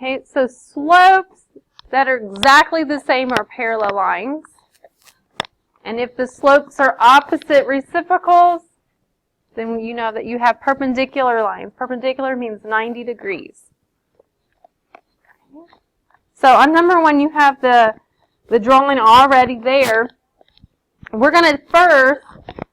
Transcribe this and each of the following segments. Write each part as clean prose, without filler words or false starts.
Okay, so slopes that are exactly the same are parallel lines. And if the slopes are opposite reciprocals, then you know that you have perpendicular lines. Perpendicular means 90 degrees. So on number 1, you have the drawing already there. We're going to first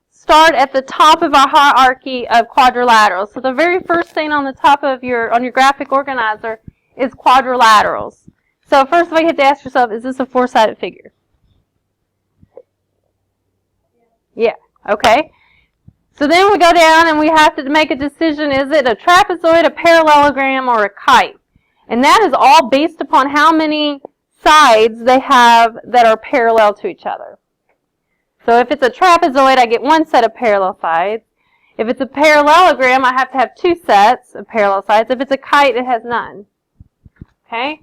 start at the top of our hierarchy of quadrilaterals. So the very first thing on the top of your graphic organizer is quadrilaterals. So first of all, you have to ask yourself, is this a four-sided figure? Yeah, okay. So then we go down and we have to make a decision, is it a trapezoid, a parallelogram, or a kite? And that is all based upon how many sides they have that are parallel to each other. So if it's a trapezoid, I get one set of parallel sides. If it's a parallelogram, I have to have 2 sets of parallel sides. If it's a kite, it has none. Okay?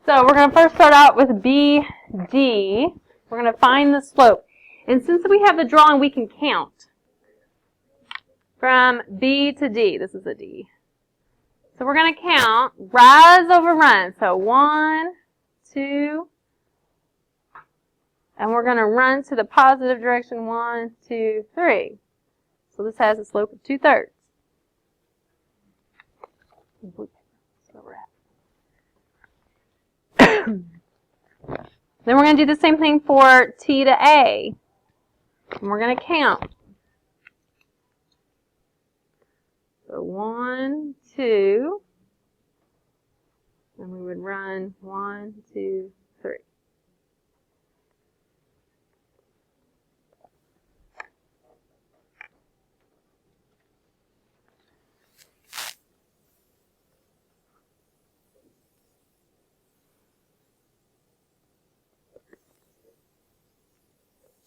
So we're going to first start out with BD. We're going to find the slope. And since we have the drawing, we can count from B to D. This is a D. So we're going to count rise over run. So 1, 2, and we're going to run to the positive direction. 1, 2, 3. So this has a slope of 2/3. Then we're going to do the same thing for T to A. And we're going to count. So 1, 2, and we would run 1, 2, 3.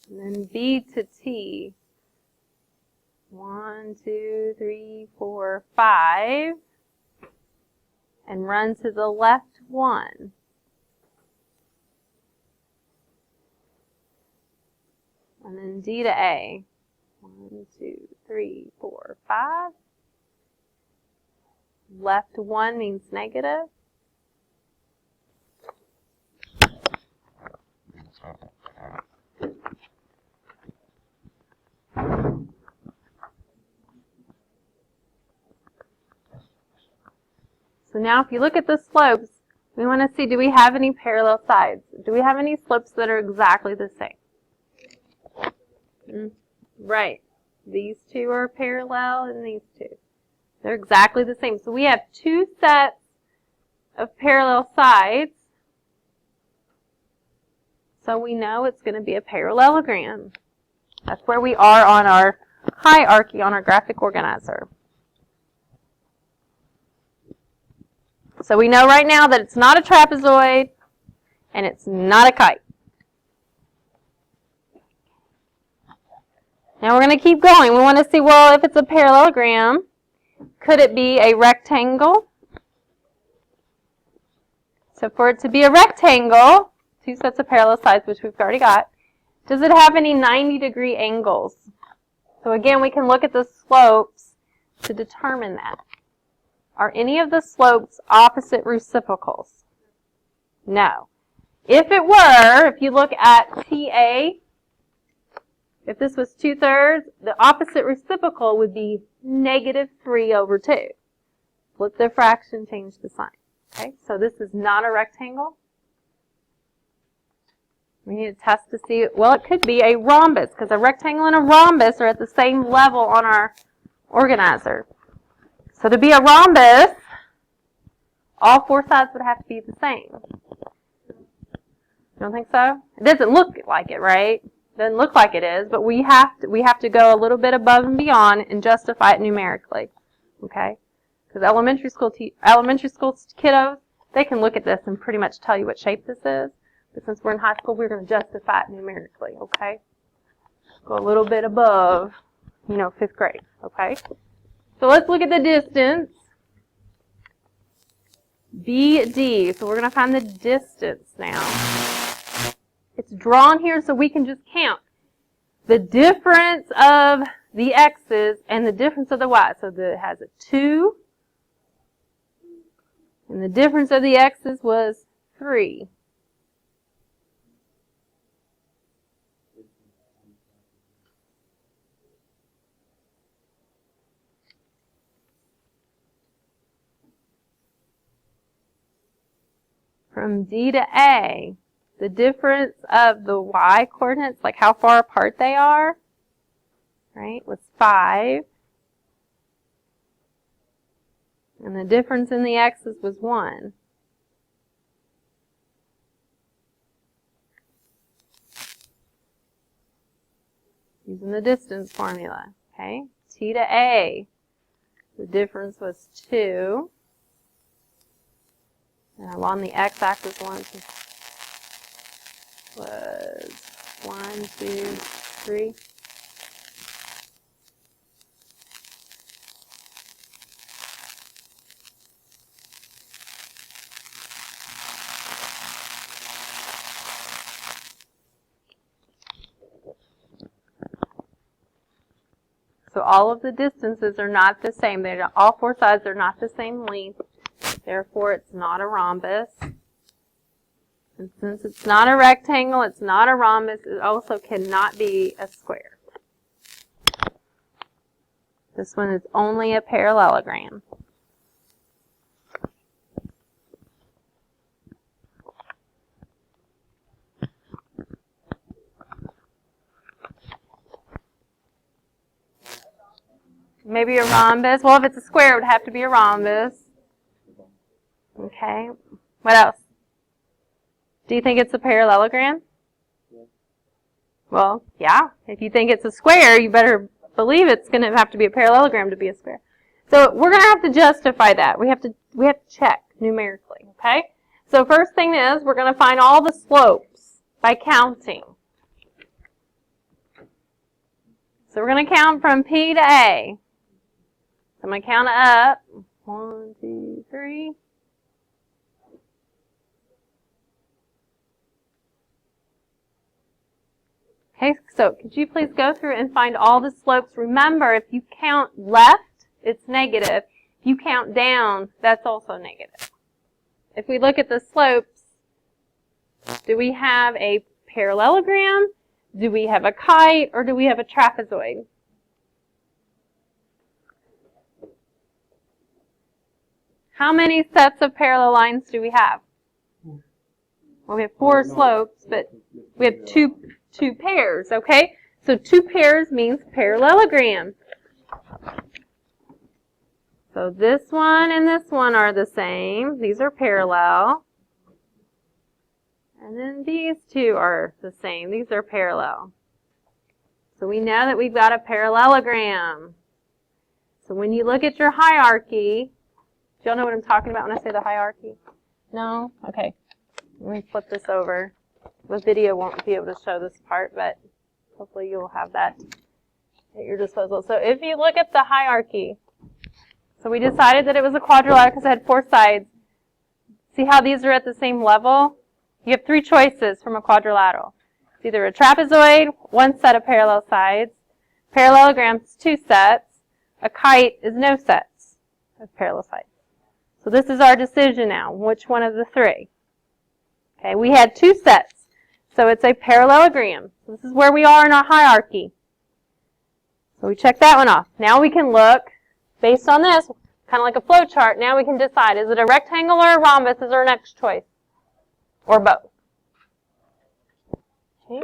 And then B to T. 1, 2, 3, 4, 5. And run to the left 1. And then D to A. 1, 2, 3, 4, 5. Left 1 means negative. So now if you look at the slopes, we want to see, do we have any parallel sides? Do we have any slopes that are exactly the same? Right. These 2 are parallel and these 2. They're exactly the same. So we have 2 sets of parallel sides. So we know it's going to be a parallelogram. That's where we are on our hierarchy on our graphic organizer. So we know right now that it's not a trapezoid and it's not a kite. Now we're going to keep going. We want to see, well, if it's a parallelogram, could it be a rectangle? So for it to be a rectangle, 2 sets of parallel sides, which we've already got, does it have any 90-degree angles? So again, we can look at the slopes to determine that. Are any of the slopes opposite reciprocals? No. If it were, if you look at TA, if this was 2/3, the opposite reciprocal would be -3/2. Flip the fraction, change the sign. Okay, so this is not a rectangle. We need to test to see, well, it could be a rhombus, because a rectangle and a rhombus are at the same level on our organizer. So to be a rhombus, all 4 sides would have to be the same. You don't think so? It doesn't look like it, right? It doesn't look like it is, but we have to go a little bit above and beyond and justify it numerically. Okay? Because elementary school kiddos, they can look at this and pretty much tell you what shape this is. But since we're in high school, we're going to justify it numerically. Okay? Go a little bit above, 5th grade. Okay? So let's look at the distance. BD. So we're going to find the distance now. It's drawn here so we can just count the difference of the x's and the difference of the y. So it has a 2 And the difference of the x's was 3. From D to A, the difference of the y coordinates, like how far apart they are, right, was 5. And the difference in the x's was 1. Using the distance formula, okay? T to A, the difference was 2. And along the x-axis was 1, 2, 3. So all of the distances are not the same. All 4 sides are not the same length. Therefore, it's not a rhombus. And since it's not a rectangle, it's not a rhombus, it also cannot be a square. This one is only a parallelogram. Maybe a rhombus. Well, if it's a square, it would have to be a rhombus. Okay. What else? Do you think it's a parallelogram? Well, yeah. If you think it's a square, you better believe it's going to have to be a parallelogram to be a square. So we're going to have to justify that. We have to check numerically. Okay. So first thing is we're going to find all the slopes by counting. So we're going to count from P to A. So I'm going to count up. 1, 2, 3. Okay, so could you please go through and find all the slopes? Remember, if you count left, it's negative. If you count down, that's also negative. If we look at the slopes, do we have a parallelogram? Do we have a kite? Or do we have a trapezoid? How many sets of parallel lines do we have? Well, we have 4 slopes, but we have two pairs, okay? So 2 pairs means parallelogram. So this one and this one are the same. These are parallel. And then these 2 are the same. These are parallel. So we know that we've got a parallelogram. So when you look at your hierarchy, do y'all know what I'm talking about when I say the hierarchy? No? Okay. Let me flip this over. The video won't be able to show this part, but hopefully you'll have that at your disposal. So if you look at the hierarchy, so we decided that it was a quadrilateral because it had 4 sides. See how these are at the same level? You have 3 choices from a quadrilateral. It's either a trapezoid, 1 set of parallel sides, parallelograms, 2 sets, a kite is no sets of parallel sides. So this is our decision now. Which one of the 3? Okay, we had 2 sets. So it's a parallelogram. So this is where we are in our hierarchy. So we check that one off. Now we can look, based on this, kind of like a flow chart, now we can decide, is it a rectangle or a rhombus is our next choice? Or both. Okay.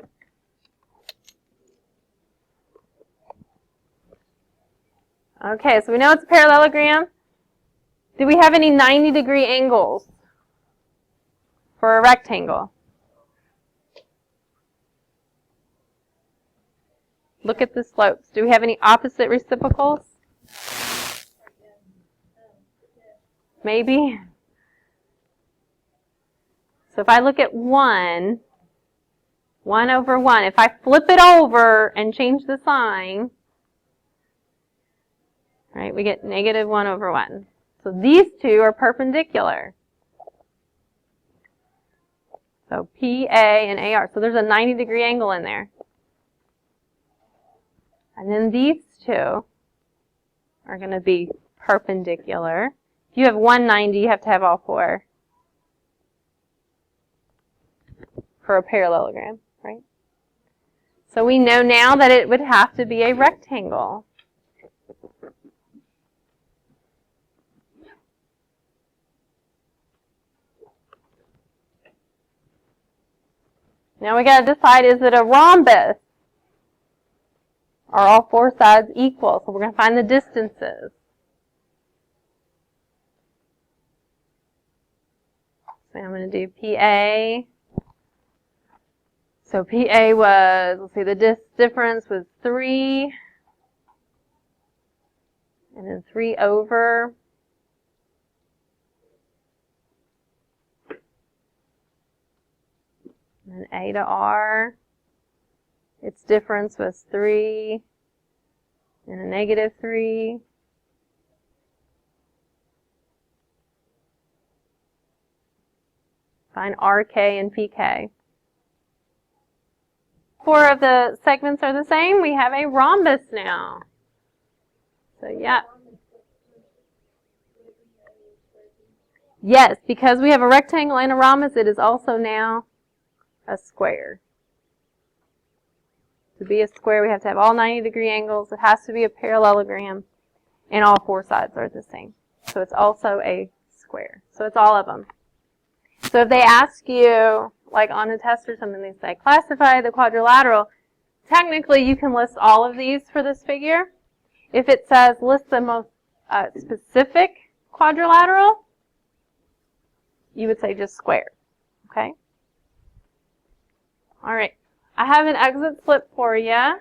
Okay, so we know it's a parallelogram. Do we have any 90-degree angles for a rectangle? Look at the slopes. Do we have any opposite reciprocals? Maybe. So if I look at 1 over 1, if I flip it over and change the sign, right, we get negative 1 over 1. So these 2 are perpendicular. So PA and AR. So there's a 90-degree angle in there. And then these 2 are going to be perpendicular. If you have 190, you have to have all four for a parallelogram, right? So we know now that it would have to be a rectangle. Now we got to decide, is it a rhombus? Are all four sides equal? So we're going to find the distances. So I'm going to do PA. So PA was, let's see, the difference was 3. And then 3 over. And then A to R. Its difference was 3 and a negative 3. Find RK and PK. 4 of the segments are the same. We have a rhombus now. So, yeah. Yes, because we have a rectangle and a rhombus, it is also now a square. To be a square, we have to have all 90-degree angles. It has to be a parallelogram, and all 4 sides are the same. So it's also a square. So it's all of them. So if they ask you, like on a test or something, they say, classify the quadrilateral, technically you can list all of these for this figure. If it says list the most specific quadrilateral, you would say just square. Okay? All right. I have an exit slip for you.